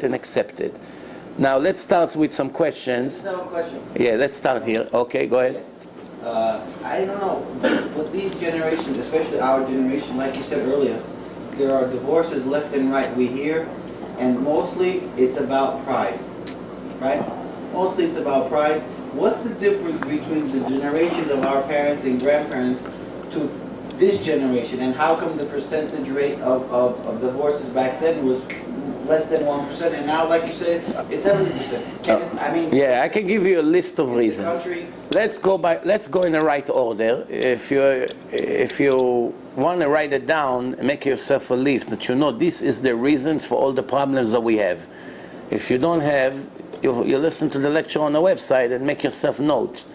and accepted. Now let's start with some questions. I have a question. Yeah, let's start here. Okay, go ahead. I don't know, with these generations, especially our generation, like you said earlier, there are divorces left and right we hear, and mostly it's about pride, right? Mostly it's about pride. What's the difference between the generations of our parents and grandparents to this generation, and how come the percentage rate of divorces back then was less than 1%, and now, like you said, it's 70%? I mean, yeah, I can give you a list of reasons. Let's go in the right order. If you want to write it down, make yourself a list that you know this is the reasons for all the problems that we have. If you don't have, you listen to the lecture on the website and make yourself notes,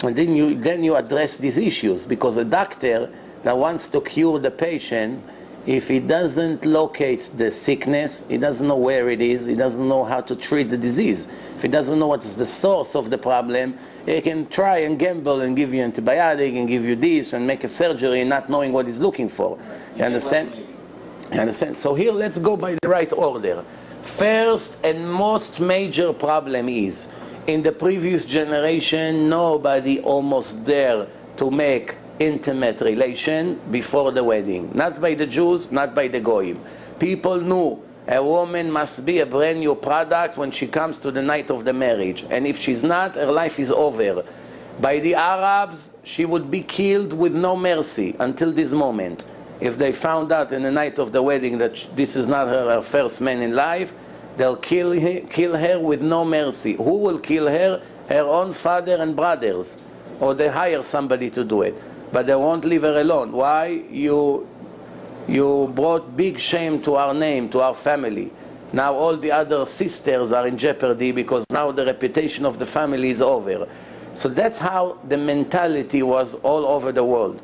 and then you address these issues, because a doctor that wants to cure the patient, if he doesn't locate the sickness, he doesn't know where it is, he doesn't know how to treat the disease. If he doesn't know what is the source of the problem, he can try and gamble and give you antibiotic and give you this and make a surgery not knowing what he's looking for. You understand? You understand? So here let's go by the right order. First and most major problem is, in the previous generation, nobody almost dared to make intimate relation before the wedding. Not by the Jews, not by the Goyim. People knew a woman must be a brand new product when she comes to the night of the marriage. And if she's not, her life is over. By the Arabs, she would be killed with no mercy until this moment. If they found out in the night of the wedding that this is not her first man in life, they'll kill her with no mercy. Who will kill her? Her own father and brothers. Or they hire somebody to do it. But they won't leave her alone. Why? You brought big shame to our name, to our family. Now all the other sisters are in jeopardy because now the reputation of the family is over. So that's how the mentality was all over the world.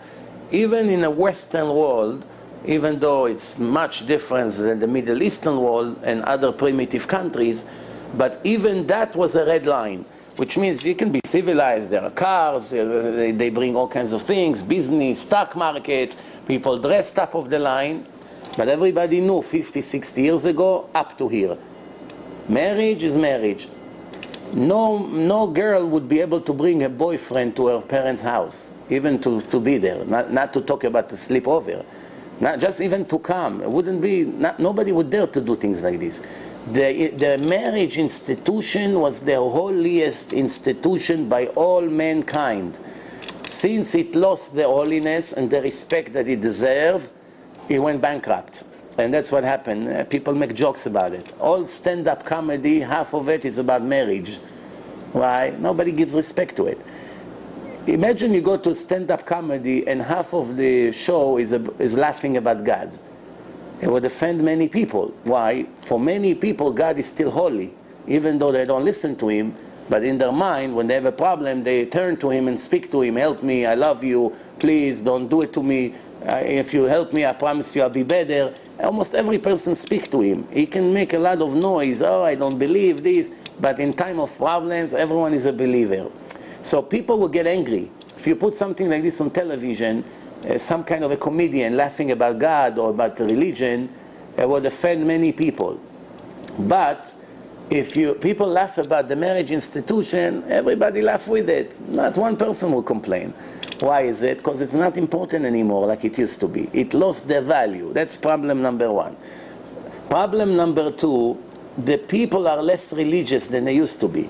Even in a Western world, even though it's much different than the Middle Eastern world and other primitive countries, but even that was a red line. Which means you can be civilized, there are cars, they bring all kinds of things, business, stock markets, people dress top of the line, but everybody knew 50, 60 years ago, up to here. Marriage is marriage. No girl would be able to bring a boyfriend to her parents' house, even to be there, not to talk about the sleepover, not just even to come. It wouldn't be, nobody would dare to do things like this. The marriage institution was the holiest institution by all mankind. Since it lost the holiness and the respect that it deserved, it went bankrupt. And that's what happened. People make jokes about it. All stand-up comedy, half of it is about marriage. Why? Nobody gives respect to it. Imagine you go to stand-up comedy and half of the show is laughing about God. It would offend many people. Why? For many people, God is still holy, even though they don't listen to Him. But in their mind, when they have a problem, they turn to Him and speak to Him. Help me, I love you, please don't do it to me. If you help me, I promise you I'll be better. Almost every person speaks to Him. He can make a lot of noise. Oh, I don't believe this. But in time of problems, everyone is a believer. So people will get angry. If you put something like this on television, some kind of a comedian laughing about God or about religion, it would offend many people. But if people laugh about the marriage institution, everybody laugh with it. Not one person will complain. Why is it? Because it's not important anymore like it used to be. It lost their value. That's problem number one. Problem number two, the people are less religious than they used to be.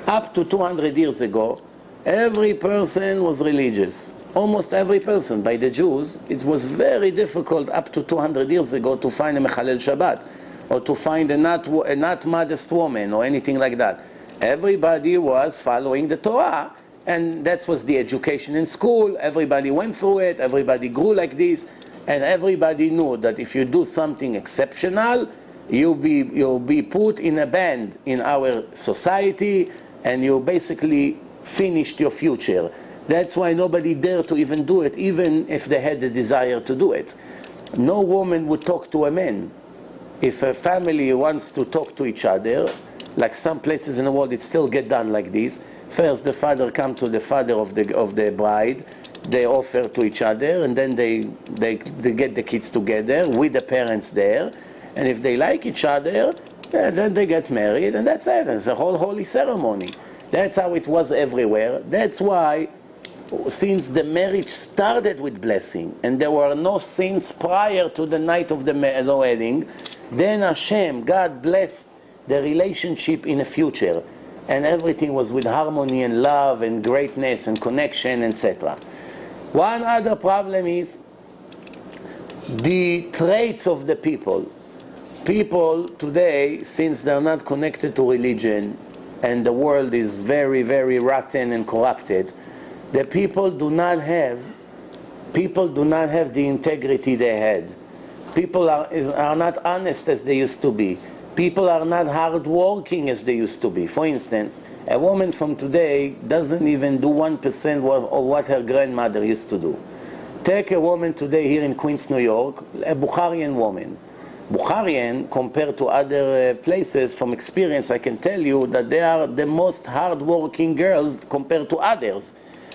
Up to 200 years ago, every person was religious. Almost every person. By the Jews, it was very difficult up to 200 years ago to find a Mechalel Shabbat, or to find a not modest woman, or anything like that. Everybody was following the Torah, and that was the education in school. Everybody went through it, everybody grew like this, and everybody knew that if you do something exceptional, you'll be put in a band in our society, and you basically finished your future. That's why nobody dared to even do it, even if they had the desire to do it. No woman would talk to a man. If a family wants to talk to each other, like some places in the world it still get done like this, first the father comes to the father of the bride, they offer to each other, and then they get the kids together with the parents there, and if they like each other, And then they get married, and that's it. It's a whole holy ceremony. That's how it was everywhere. That's why, since the marriage started with blessing, and there were no sins prior to the night of the wedding, then Hashem, God blessed the relationship in the future. And everything was with harmony and love and greatness and connection, etc. One other problem is the traits of the people. People today, since they're not connected to religion, and the world is very, very rotten and corrupted, the people do not have the integrity they had. People are not honest as they used to be. People are not hardworking as they used to be. For instance, a woman from today doesn't even do 1% of what her grandmother used to do. Take a woman today here in Queens, New York, a Bukharian woman. Bukharian, compared to other places, from experience, I can tell you that they are the most hardworking girls compared to others.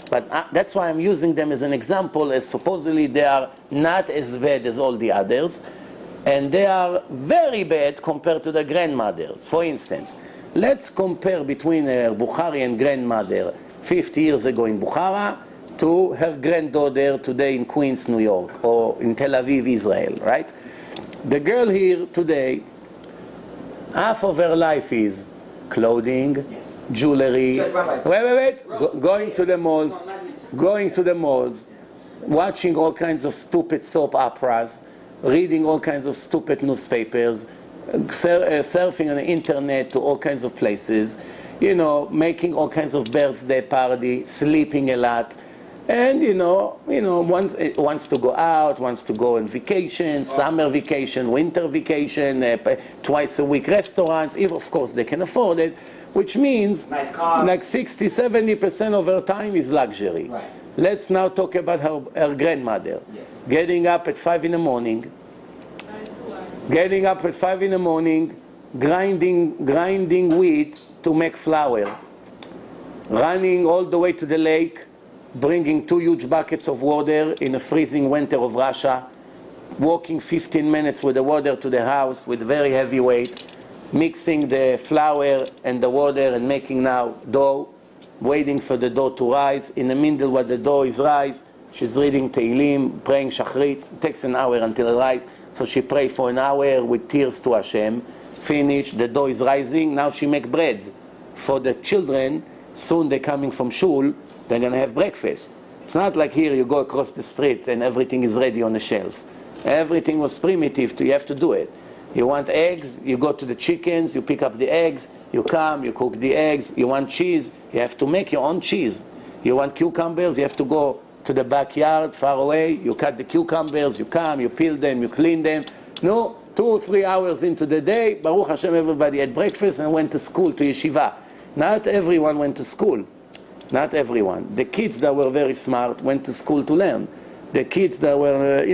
But that's why I'm using them as an example, as supposedly they are not as bad as all the others, and they are very bad compared to the grandmothers. For instance, let's compare between a Bukharian grandmother 50 years ago in Bukhara to her granddaughter today in Queens, New York, or in Tel Aviv, Israel, right? The girl here today, half of her life is clothing, jewelry, going to the malls, watching all kinds of stupid soap operas, reading all kinds of stupid newspapers, surfing on the internet to all kinds of places, you know, making all kinds of birthday party, sleeping a lot. And wants to go out, wants to go on vacation, summer vacation, winter vacation, twice a week restaurants, if of course they can afford it, which means nice car. Like 60-70% of her time is luxury. Right. Let's now talk about her grandmother. Yes. Getting up at 5 in the morning, grinding wheat to make flour, running all the way to the lake, bringing 2 huge buckets of water in a freezing winter of Russia, walking 15 minutes with the water to the house with very heavy weight, mixing the flour and the water and making now dough, waiting for the dough to rise. In the middle while the dough is rise, she's reading Tehillim, praying Shachrit. It takes an hour until it rises, so she prays for an hour with tears to Hashem. Finish, the dough is rising, now she make bread for the children. Soon they're coming from shul, they're going to have breakfast. It's not like here you go across the street and everything is ready on the shelf. Everything was primitive, you have to do it. You want eggs, you go to the chickens, you pick up the eggs, you come, you cook the eggs. You want cheese, you have to make your own cheese. You want cucumbers, you have to go to the backyard far away, you cut the cucumbers, you come, you peel them, you clean them. No, 2 or 3 hours into the day, Baruch Hashem, everybody had breakfast and went to school, to yeshiva. Not everyone went to school. Not everyone. The kids that were very smart went to school to learn. The kids that were,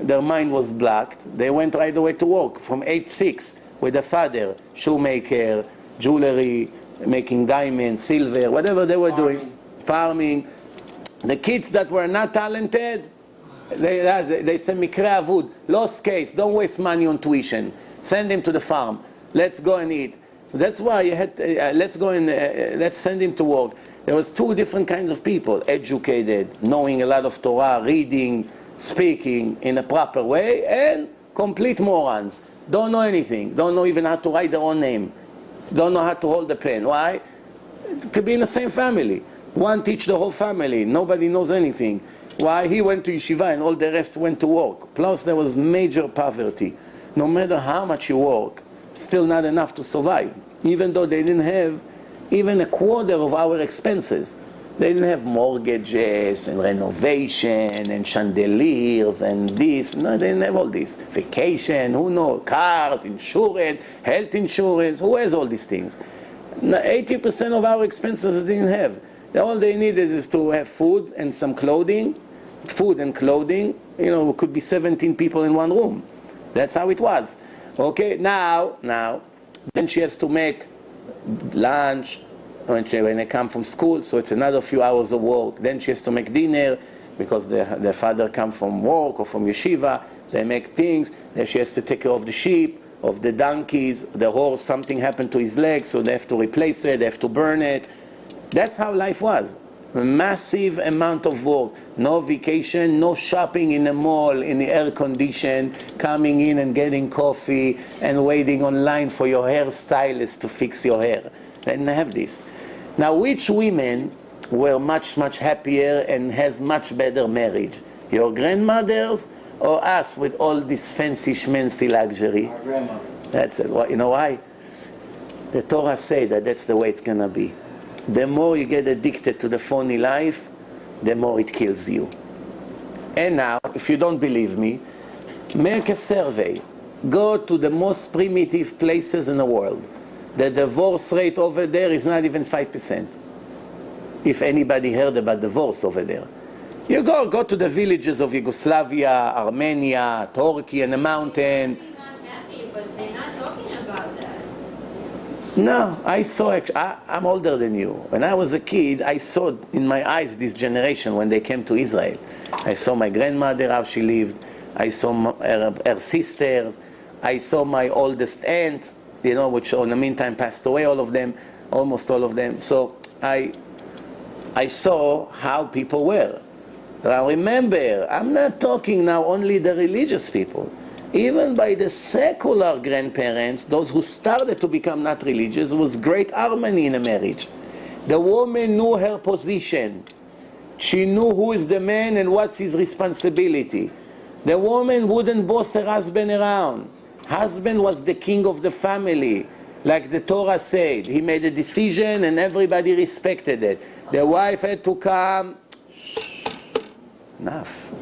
their mind was blocked, they went right away to work from 8-6 with the father, shoemaker, jewelry, making diamonds, silver, whatever they were doing, farming. The kids that were not talented, they said, Mikra Avud, lost case, don't waste money on tuition. Send him to the farm. Let's go and eat. So that's why you had, let's send him to work. There was 2 different kinds of people, educated, knowing a lot of Torah, reading, speaking in a proper way, and complete morons. Don't know anything, don't know even how to write their own name, don't know how to hold a pen. Why? It could be in the same family. One teach the whole family, nobody knows anything. Why? He went to yeshiva and all the rest went to work. Plus there was major poverty. No matter how much you work, still not enough to survive. Even though they didn't have even a quarter of our expenses. They didn't have mortgages and renovation and chandeliers and this. No, they didn't have all this. Vacation, who knows? Cars, insurance, health insurance. Who has all these things? 80% of our expenses they didn't have. All they needed is to have food and some clothing. Food and clothing. It could be 17 people in one room. That's how it was. Okay, now, then she has to make lunch when they come from school, so it's another few hours of work. Then she has to make dinner because the father comes from work or from yeshiva. They make things. Then she has to take care of the sheep, of the donkeys, the horse, something happened to his leg, so they have to replace it, they have to burn it. That's how life was. A massive amount of work. No vacation, no shopping in the mall, in the air condition, coming in and getting coffee and waiting online for your hairstylist to fix your hair. They didn't have this. Now, which women were much, much happier and has much better marriage? Your grandmothers or us with all this fancy schmancy luxury? Our grandmothers. That's it. Well, you know why? The Torah say that that's the way it's going to be. The more you get addicted to the phony life, the more it kills you. And now, if you don't believe me, make a survey. Go to the most primitive places in the world. The divorce rate over there is not even 5%. If anybody heard about divorce over there. You go to the villages of Yugoslavia, Armenia, Turkey, and the mountain. They're not happy, but they're not talking about that. No, I saw, I'm older than you. When I was a kid, I saw in my eyes this generation when they came to Israel. I saw my grandmother, how she lived. I saw her sisters. I saw my oldest aunt, you know, which in the meantime passed away, all of them, almost all of them. So I saw how people were. Now remember, I'm not talking now only the religious people. Even by the secular grandparents, those who started to become not religious, was great harmony in a marriage. The woman knew her position. She knew who is the man and what's his responsibility. The woman wouldn't boss her husband around. Husband was the king of the family. Like the Torah said, he made a decision and everybody respected it. The wife had to come, enough.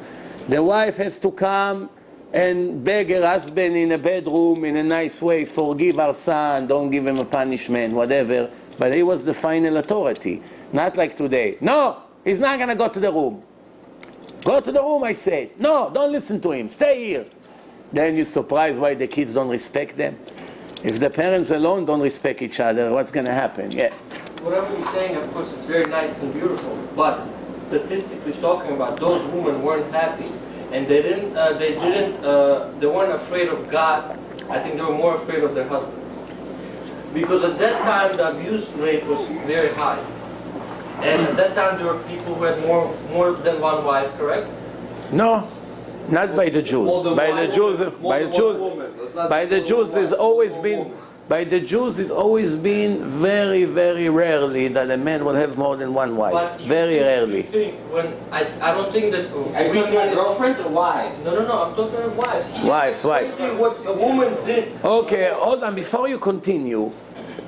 The wife has to come and beg her husband in a bedroom in a nice way, forgive our son, don't give him a punishment, whatever. But he was the final authority. Not like today. No, he's not going to go to the room. Go to the room, I said. No, don't listen to him. Stay here. Then you're surprised why the kids don't respect them. If the parents alone don't respect each other, what's going to happen? Yeah. Whatever you're saying, of course, it's very nice and beautiful. But statistically talking about, those women weren't happy. And they weren't afraid of God. I think they were more afraid of their husbands. Because at that time, the abuse rate was very high. And at that time, there were people who had more than one wife, correct? No, not by the Jews. By the Jews, it's always been. By the Jews, it's always been very, very rarely that a man will have more than one wife. Very rarely. I don't think that. Are you talking about girlfriends or wives? No, I'm talking about wives. Wives. See what the woman did. Okay, hold on. Before you continue,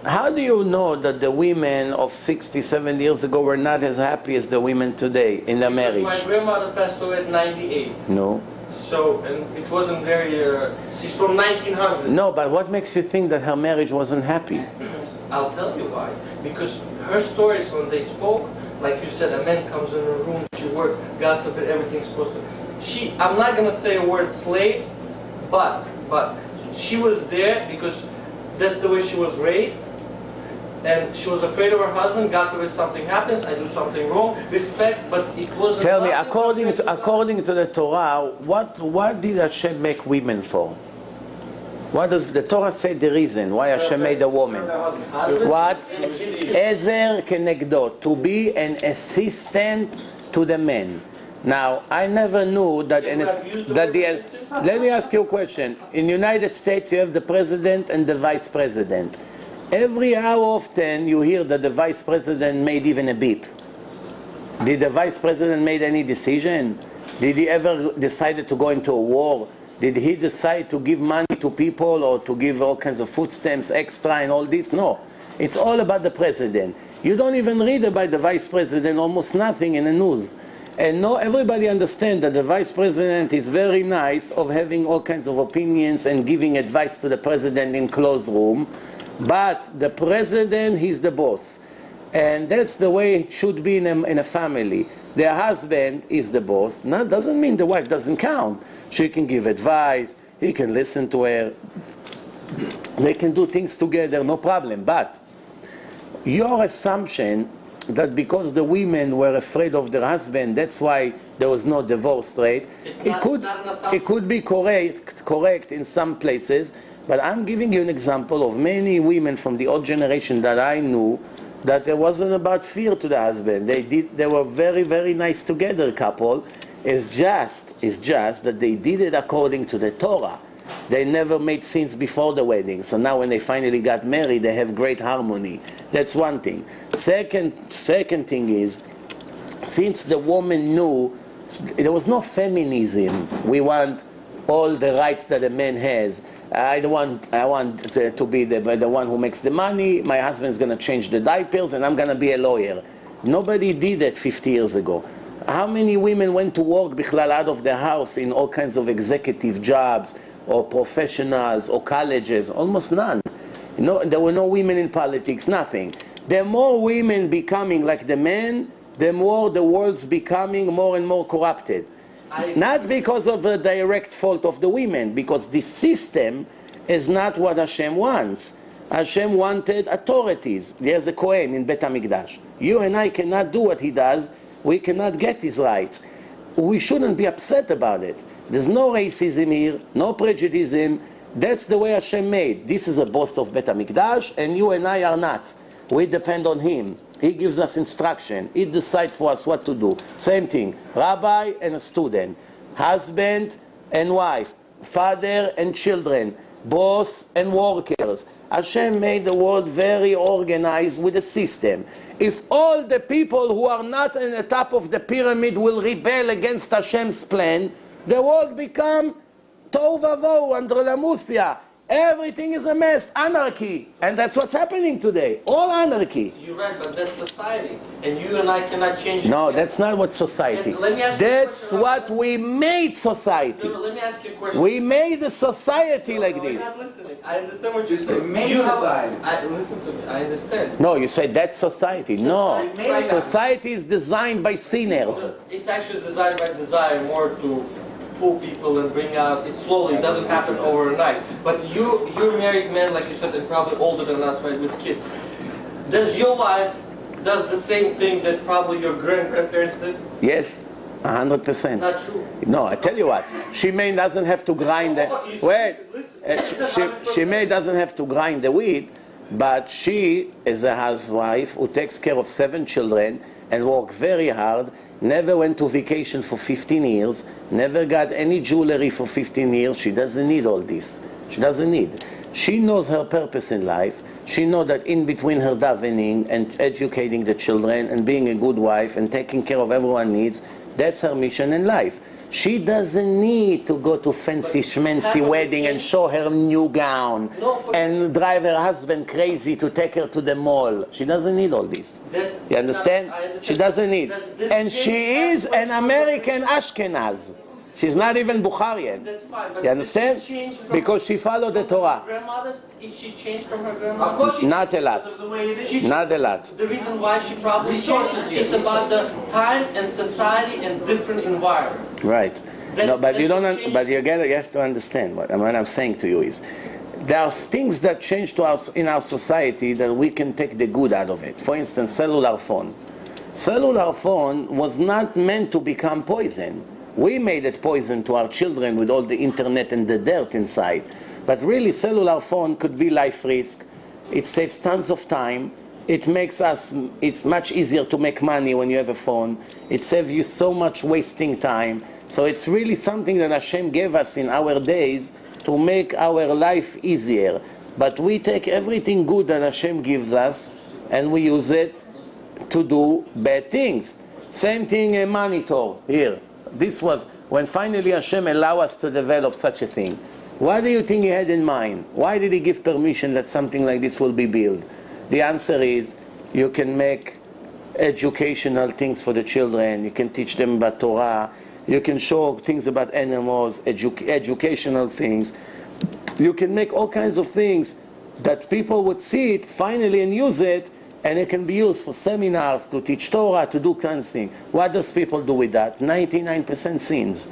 how do you know that the women of 60, 70 years ago were not as happy as the women today in their marriage? My grandmother passed away at 98. No. So, and it wasn't very, she's from 1900. No, but what makes you think that her marriage wasn't happy? I'll tell you why. Because her stories, when they spoke, like you said, a man comes in her room, she works, God forbid, everything's supposed to... I'm not going to say a word slave, but she was there because that's the way she was raised. And she was afraid of her husband. God forbid something happens, I do something wrong. Respect, but it wasn't... Tell me, according to the Torah, what did Hashem make women for? What does the Torah say the reason why Hashem made a woman? What? Ezer kenegdo, to be an assistant to the man. Now, I never knew that... Let me ask you a question. In the United States, you have the president and the vice president. How often you hear that the vice president made even a beep? Did the vice president make any decision? Did he ever decide to go into a war? Did he decide to give money to people or to give all kinds of food stamps extra and all this? No. It's all about the president. You don't even read about the vice president, almost nothing in the news. And no, everybody understands that the vice president is very nice of having all kinds of opinions and giving advice to the president in closed room. But the president, he's the boss. And that's the way it should be in a family. The husband is the boss. Now, doesn't mean the wife doesn't count. She can give advice, he can listen to her. They can do things together, no problem. But your assumption that because the women were afraid of their husband, that's why there was no divorce rate, it could be correct in some places, But I'm giving you an example of many women from the old generation that I knew that there wasn't about fear to the husband. They were very, very nice together couple. It's just that they did it according to the Torah. They never made sins before the wedding. So now when they finally got married, they have great harmony. That's one thing. Second thing is, since the woman knew, there was no feminism. We want all the rights that a man has. I want to be the one who makes the money. My husband's going to change the diapers, and I'm going to be a lawyer. Nobody did that 50 years ago. How many women went to work bichlal out of the house in all kinds of executive jobs, or professionals, or colleges? Almost none. There were no women in politics, nothing. The more women becoming like the men, the more the world's becoming more and more corrupted. Not because of a direct fault of the women, because the system is not what Hashem wants. Hashem wanted authorities. There's a Kohen in Bet HaMikdash. You and I cannot do what he does. We cannot get his rights. We shouldn't be upset about it. There's no racism here, no prejudice. That's the way Hashem made. This is a boss of Bet HaMikdash, and you and I are not. We depend on him. He gives us instruction. He decides for us what to do. Same thing. Rabbi and a student. Husband and wife. Father and children. Boss and workers. Hashem made the world very organized with a system. If all the people who are not in the top of the pyramid will rebel against Hashem's plan, the world become tohu vavohu, andralamusia. Everything is a mess, anarchy. And that's what's happening today. All anarchy. You're right, but that's society. And you and I cannot change it. No, that's not what society. Let me ask you a That's question, what we made society. No, let me ask you a question. We made a society like No, this. you're not listening. I understand what you're You saying. made You society. listen to me. I understand. No, you said that's society. No, Society. society is designed by sinners. It's actually designed by desire more to pull people and bring out it slowly. It doesn't happen overnight. But you're married man, like you said, and probably older than us, right, with kids. Does your wife does the same thing that probably your grandparents did? Yes, 100%. Not true. No, I tell you what. She may doesn't have to grind the wait. She may doesn't have to grind the wheat, but she is a housewife who takes care of 7 children and work very hard. Never went to vacation for 15 years, never got any jewelry for 15 years. She doesn't need all this. She doesn't need. She knows her purpose in life. She knows that in between her davening and educating the children and being a good wife and taking care of everyone's needs, that's her mission in life. She doesn't need to go to fancy schmancy wedding and show her new gown and drive her husband crazy to take her to the mall. She doesn't need all this. You understand? She doesn't need. And she is an American Ashkenaz. She's not even Bukharian. That's fine. But You understand? did she change from Because she followed the Torah. grandmother's? Is she changed from her grandmother? Of course, Not a lot. the way it is. She- Not a lot. The reason why she probably Resources, changed, yes. it's about the time and society and different environment. Right. That's- No, but you that's don't. what changed. But you have to understand what I'm saying to you is, there are things that change to us in our society that we can take the good out of it. For instance, cellular phone. Cellular phone was not meant to become poison. We made it poison to our children with all the internet and the dirt inside. But really, cellular phone could be life risk. It saves tons of time. It's much easier to make money when you have a phone. It saves you so much wasting time. So it's really something that Hashem gave us in our days to make our life easier. But we take everything good that Hashem gives us and we use it to do bad things. Same thing, a monitor here. This was when finally Hashem allowed us to develop such a thing. What do you think he had in mind? Why did he give permission that something like this will be built? The answer is, you can make educational things for the children. You can teach them about Torah. You can show things about animals, educational things. You can make all kinds of things that people would see it finally and use it, and it can be used for seminars, to teach Torah, to do kinds of things. What does people do with that? 99% sins.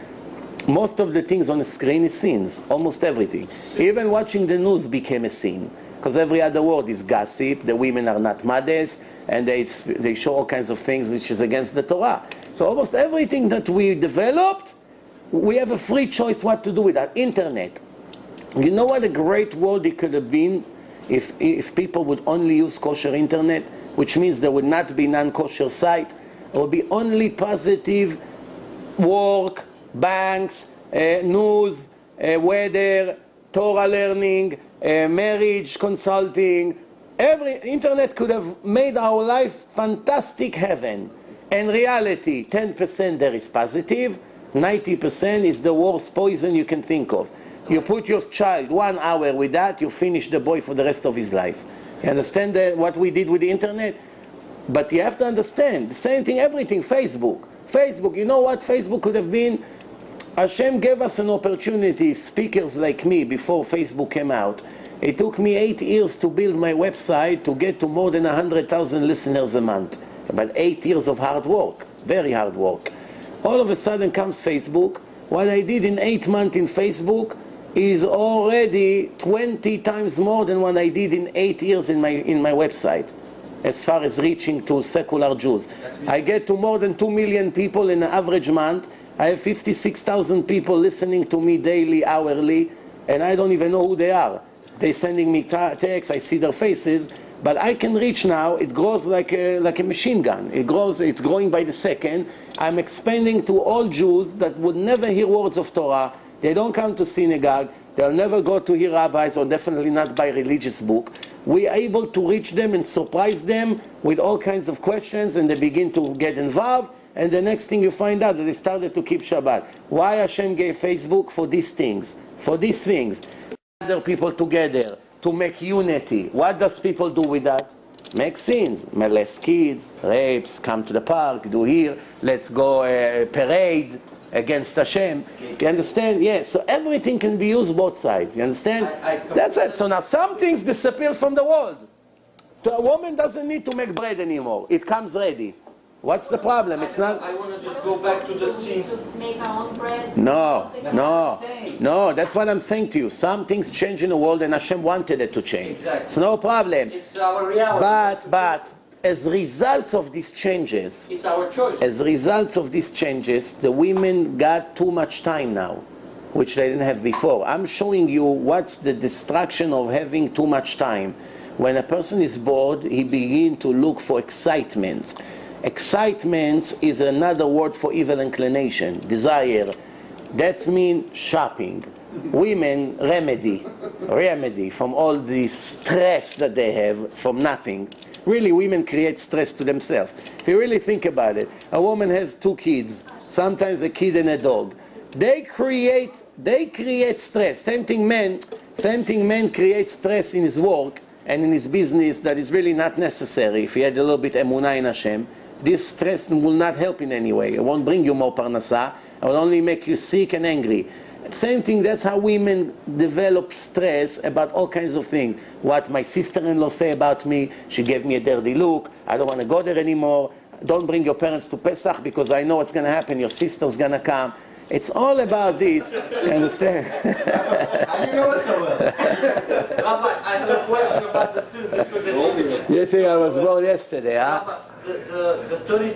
Most of the things on the screen is sins, almost everything. Even watching the news became a sin, because every other word is gossip, the women are not mothers, and they show all kinds of things which is against the Torah. So almost everything that we developed, we have a free choice what to do with that. Internet. You know what a great world it could have been if people would only use kosher internet, which means there would not be non-kosher site. There would be only positive work, banks, news, weather, Torah learning, marriage consulting. Every internet could have made our life fantastic heaven. In reality, 10% there is positive, 90% is the worst poison you can think of. You put your child 1 hour with that, you finish the boy for the rest of his life. You understand what we did with the internet? But you have to understand, the same thing, everything, Facebook. Facebook, you know what Facebook could have been? Hashem gave us an opportunity, speakers like me, before Facebook came out. It took me 8 years to build my website to get to more than 100,000 listeners a month. About 8 years of hard work, very hard work. All of a sudden comes Facebook. What I did in 8 months in Facebook is already 20 times more than what I did in 8 years in my website, as far as reaching to secular Jews. I get to more than 2 million people in an average month. I have 56,000 people listening to me daily, hourly, and I don't even know who they are. They're sending me texts, I see their faces, but I can reach now. It grows like a machine gun. It's growing by the second. I'm expanding to all Jews that would never hear words of Torah. They don't come to synagogue. They'll never go to hear rabbis, or definitely not buy religious book. We are able to reach them and surprise them with all kinds of questions, and they begin to get involved. And the next thing you find out that they started to keep Shabbat. Why Hashem gave Facebook? For these things. For these things. Gather people together to make unity. What does people do with that? Make sins. Molest kids, rapes, come to the park, do here, let's go parade against Hashem. You understand? Yes. So everything can be used both sides. You understand? That's it. So now some things disappear from the world. So a woman doesn't need to make bread anymore. It comes ready. What's the problem? It's not. I want to just go back to the scene. To make our own bread? No. That's what I'm saying to you. Some things change in the world, and Hashem wanted it to change. Exactly. It's no problem. It's our reality. But as results of these changes, It's our choice. as results of these changes, the women got too much time now, which they didn't have before. I'm showing you what's the destruction of having too much time. When a person is bored, he begins to look for excitement. Excitement is another word for evil inclination, desire. That means shopping. Women, remedy from all the stress that they have from nothing. Really, women create stress to themselves. If you really think about it, a woman has 2 kids, sometimes a kid and a dog. They create stress. Same thing man creates stress in his work and in his business that is really not necessary. If he had a little bit emunah in Hashem, this stress will not help in any way. It won't bring you more parnasah. It will only make you sick and angry. Same thing, that's how women develop stress about all kinds of things. What my sister-in-law say about me, she gave me a dirty look, I don't want to go there anymore. Don't bring your parents to Pesach because I know what's going to happen, your sister's going to come. It's all about this, you understand? How do you know it so well? Rabbi, I have a question about the sins. You think I was born yesterday, huh? Rabbi, the 33